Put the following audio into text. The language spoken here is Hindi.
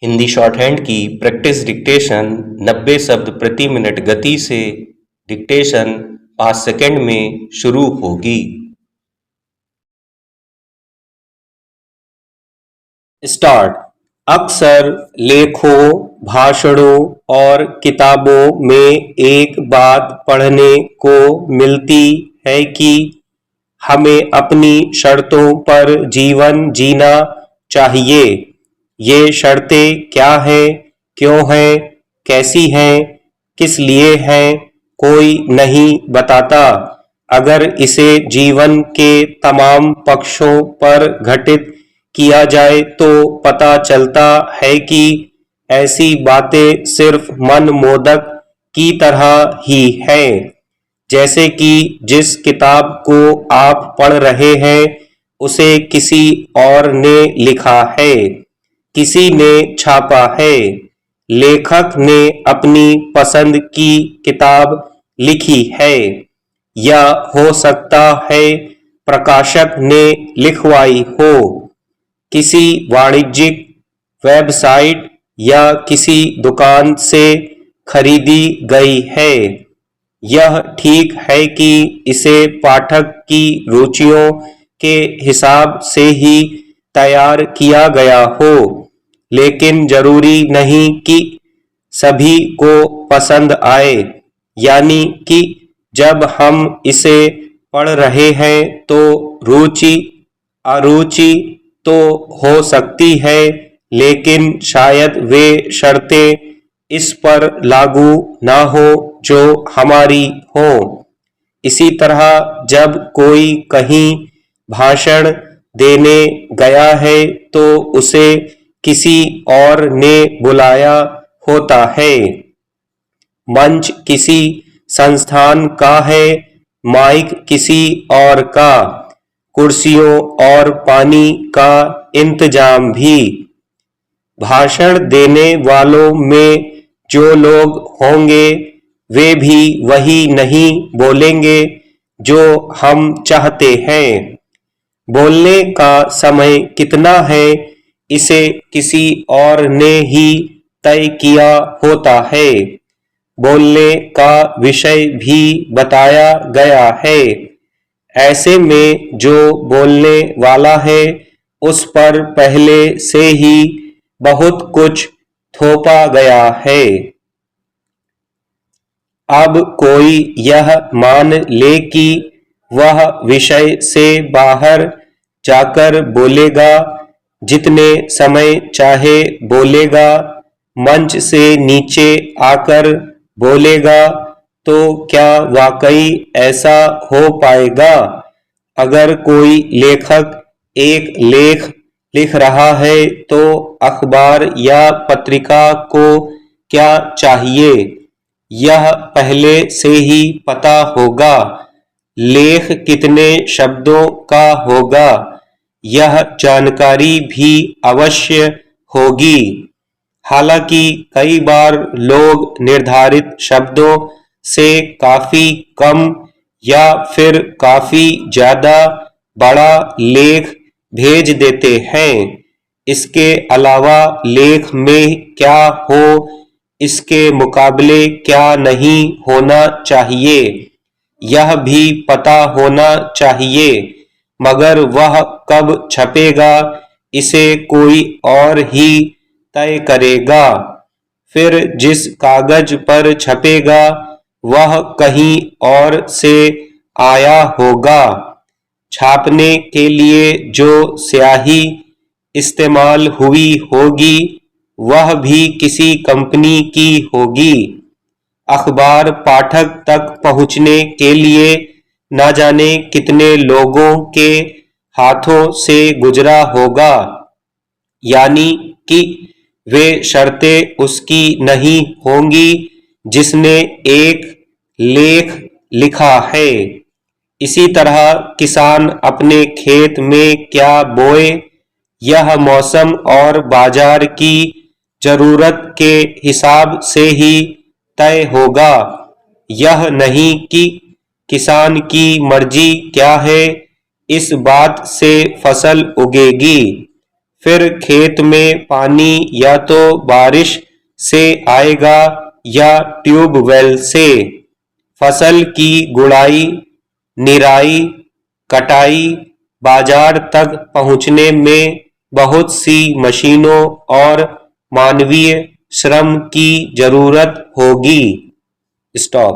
हिंदी शॉर्ट हैंड की प्रैक्टिस डिक्टेशन 90 शब्द प्रति मिनट गति से डिक्टेशन 5 सेकंड में शुरू होगी। स्टार्ट। अक्सर लेखों, भाषणों और किताबों में एक बात पढ़ने को मिलती है कि हमें अपनी शर्तों पर जीवन जीना चाहिए। ये शर्तें क्या हैं, क्यों हैं, कैसी हैं, किस लिए हैं, कोई नहीं बताता। अगर इसे जीवन के तमाम पक्षों पर घटित किया जाए तो पता चलता है कि ऐसी बातें सिर्फ मन मोदक की तरह ही हैं। जैसे कि जिस किताब को आप पढ़ रहे हैं उसे किसी और ने लिखा है, किसी ने छापा है, लेखक ने अपनी पसंद की किताब लिखी है, या हो सकता है प्रकाशक ने लिखवाई हो, किसी वाणिज्यिक वेबसाइट या किसी दुकान से खरीदी गई है। यह ठीक है कि इसे पाठक की रुचियों के हिसाब से ही तैयार किया गया हो, लेकिन जरूरी नहीं कि सभी को पसंद आए। यानी कि जब हम इसे पढ़ रहे हैं तो रुचि अरुचि तो हो सकती है, लेकिन शायद वे शर्तें इस पर लागू ना हो जो हमारी हो। इसी तरह जब कोई कहीं भाषण देने गया है तो उसे किसी और ने बुलाया होता है। मंच किसी संस्थान का है, माइक किसी और का, कुर्सियों और पानी का इंतजाम भी। भाषण देने वालों में जो लोग होंगे वे भी वही नहीं बोलेंगे जो हम चाहते हैं। बोलने का समय कितना है इसे किसी और ने ही तय किया होता है। बोलने का विषय भी बताया गया है। ऐसे में जो बोलने वाला है उस पर पहले से ही बहुत कुछ थोपा गया है। अब कोई यह मान ले कि वह विषय से बाहर जाकर बोलेगा, जितने समय चाहे बोलेगा, मंच से नीचे आकर बोलेगा, तो क्या वाकई ऐसा हो पाएगा? अगर कोई लेखक एक लेख लिख रहा है तो अखबार या पत्रिका को क्या चाहिए, यह पहले से ही पता होगा। लेख कितने शब्दों का होगा, यह जानकारी भी अवश्य होगी। हालांकि कई बार लोग निर्धारित शब्दों से काफी कम या फिर काफी ज्यादा बड़ा लेख भेज देते हैं। इसके अलावा लेख में क्या हो, इसके मुकाबले क्या नहीं होना चाहिए, यह भी पता होना चाहिए। मगर वह कब छपेगा इसे कोई और ही तय करेगा। फिर जिस कागज पर छपेगा वह कहीं और से आया होगा। छापने के लिए जो स्याही इस्तेमाल हुई होगी वह भी किसी कंपनी की होगी। अखबार पाठक तक पहुंचने के लिए न जाने कितने लोगों के हाथों से गुजरा होगा। यानी कि वे शर्तें उसकी नहीं होंगी जिसने एक लेख लिखा है। इसी तरह किसान अपने खेत में क्या बोए यह मौसम और बाजार की जरूरत के हिसाब से ही तय होगा। यह नहीं कि किसान की मर्जी क्या है इस बात से फसल उगेगी। फिर खेत में पानी या तो बारिश से आएगा या ट्यूबवेल से। फसल की गुड़ाई, निराई, कटाई, बाजार तक पहुंचने में बहुत सी मशीनों और मानवीय श्रम की जरूरत होगी। स्टॉप।